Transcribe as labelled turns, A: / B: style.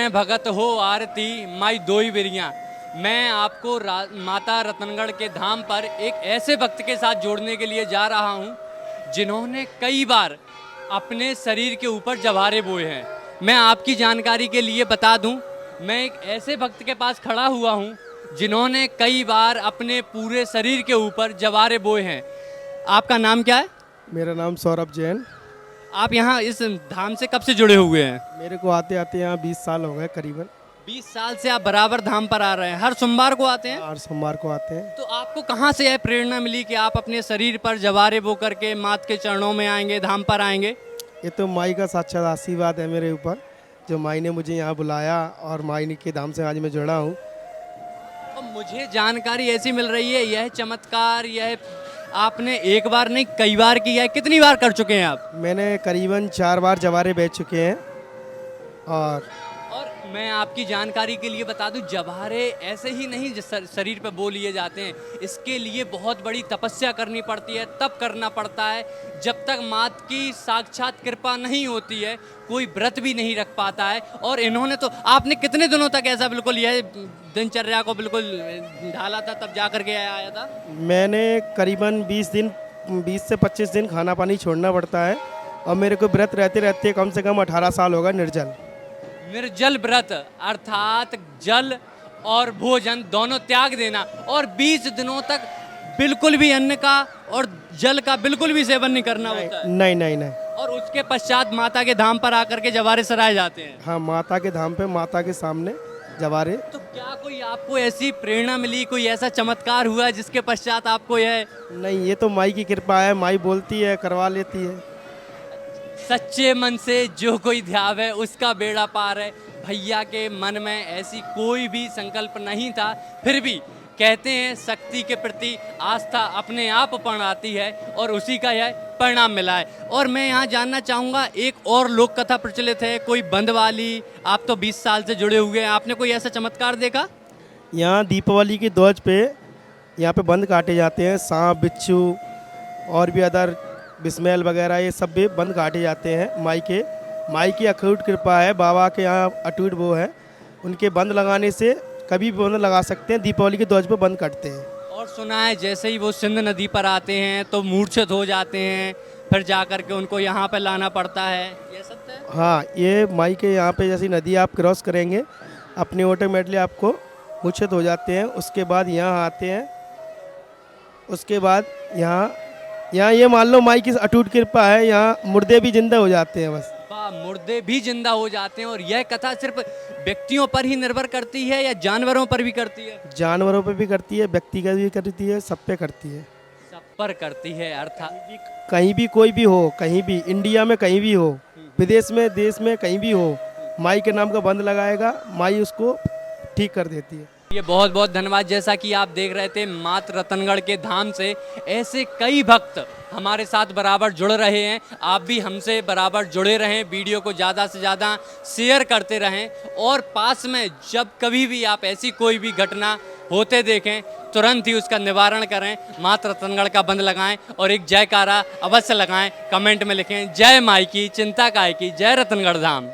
A: करें भगत हो आरती माई दोई बिरिया। मैं आपको माता रतनगढ़ के धाम पर एक ऐसे भक्त के साथ जोड़ने के लिए जा रहा हूं जिन्होंने कई बार अपने शरीर के ऊपर जवारे बोए हैं। मैं आपकी जानकारी के लिए बता दूं, मैं एक ऐसे भक्त के पास खड़ा हुआ हूं जिन्होंने कई बार अपने पूरे शरीर के ऊपर जवारे बोए हैं। आपका नाम क्या है?
B: मेरा नाम सौरभ जैन।
A: आप यहाँ इस धाम से कब से जुड़े हुए हैं?
B: मेरे को आते आते यहाँ 20 साल हो गए करीबन।
A: 20 साल से आप बराबर धाम पर आ रहे हैं, हर सोमवार को आते हैं?
B: हर सोमवार को आते हैं।
A: तो आपको कहाँ से यह प्रेरणा मिली कि आप अपने शरीर पर जवारे बो करके मात के चरणों में आएंगे, धाम पर आएंगे?
B: ये तो माई का साक्षात आशीर्वाद है मेरे ऊपर, जो माई ने मुझे यहाँ बुलाया और माई के धाम से आज मैं जुड़ा हूँ।
A: तो मुझे जानकारी ऐसी मिल रही है, यह चमत्कार यह आपने एक बार नहीं कई बार किया है। कितनी बार कर चुके हैं आप?
B: मैंने करीबन 4 बार जवारे बेच चुके हैं। और
A: मैं आपकी जानकारी के लिए बता दूं, जवारे ऐसे ही नहीं शरीर पे बो लिए जाते हैं, इसके लिए बहुत बड़ी तपस्या करनी पड़ती है, तप करना पड़ता है। जब तक मात की साक्षात कृपा नहीं होती है कोई व्रत भी नहीं रख पाता है। और इन्होंने तो, आपने कितने दिनों तक ऐसा बिल्कुल यह दिनचर्या को बिल्कुल ढाला था तब जा करके आया था?
B: मैंने करीबन 20 से 25 दिन खाना पानी छोड़ना पड़ता है। और मेरे को व्रत रहते रहते कम से कम 18 साल होगा
A: निर्जल व्रत, अर्थात जल और भोजन दोनों त्याग देना, और 20 दिनों तक बिल्कुल भी अन्न का और जल का बिल्कुल भी सेवन नहीं करना होता है?
B: नहीं।
A: और उसके पश्चात माता के धाम पर आकर के जवारे सराए जाते हैं?
B: हाँ, माता के धाम पे माता के सामने जवारे।
A: तो क्या कोई आपको ऐसी प्रेरणा मिली, कोई ऐसा चमत्कार हुआ जिसके पश्चात आपको यह?
B: नहीं, ये तो माई की कृपा है, माई बोलती है करवा लेती है।
A: सच्चे मन से जो कोई ध्यावे उसका बेड़ा पार है। भैया के मन में ऐसी कोई भी संकल्प नहीं था, फिर भी कहते हैं शक्ति के प्रति आस्था अपने आप पण आती है और उसी का यह परिणाम मिला है। और मैं यहाँ जानना चाहूँगा, एक और लोक कथा प्रचलित है कोई बंद वाली, आप तो 20 साल से जुड़े हुए हैं, आपने कोई ऐसा चमत्कार देखा?
B: यहाँ दीपावली की ध्वज पे यहाँ पे बंद काटे जाते हैं, सांप बिच्छू और भी अदर बिस्मेल वगैरह ये सब भी बंद काटे जाते हैं। माई की अखूट कृपा है, बाबा के यहाँ अटूट वो है, उनके बंद लगाने से कभी भी बंद लगा सकते हैं। दीपावली के ध्वज पे बंद कटते हैं।
A: और सुना है जैसे ही वो सिंध नदी पर आते हैं तो मूर्छित हो जाते हैं, फिर जा कर के उनको यहाँ पे लाना पड़ता है, ये सत्य है?
B: हाँ, ये माई के यहाँ पे जैसी नदी आप क्रॉस करेंगे अपने ऑटोमेटिकली आपको मूर्छित हो जाते हैं। उसके बाद यहाँ आते हैं, उसके बाद यहाँ ये मान लो माई की अटूट कृपा है, यहाँ मुर्दे भी जिंदा हो जाते हैं बस।
A: वाह, मुर्दे भी जिंदा हो जाते हैं। और यह कथा सिर्फ व्यक्तियों पर ही निर्भर करती है या जानवरों पर भी करती है?
B: जानवरों पे भी करती है, व्यक्तिगत भी करती है, सब पे करती है।
A: सब पर करती है, अर्थात
B: कहीं भी कोई भी हो, कहीं भी इंडिया में कहीं भी हो, विदेश में देश में कहीं भी हो, माई के नाम का बंद लगाएगा, माई उसको ठीक कर देती है।
A: ये बहुत बहुत धन्यवाद। जैसा कि आप देख रहे थे, मात रतनगढ़ के धाम से ऐसे कई भक्त हमारे साथ बराबर जुड़ रहे हैं। आप भी हमसे बराबर जुड़े रहें, वीडियो को ज़्यादा से ज़्यादा शेयर करते रहें, और पास में जब कभी भी आप ऐसी कोई भी घटना होते देखें तुरंत ही उसका निवारण करें, मात रतनगढ़ का बंद लगाएं और एक जयकारा अवश्य लगाएं। कमेंट में लिखें जय माई की, चिंता काय की, जय रतनगढ़ धाम।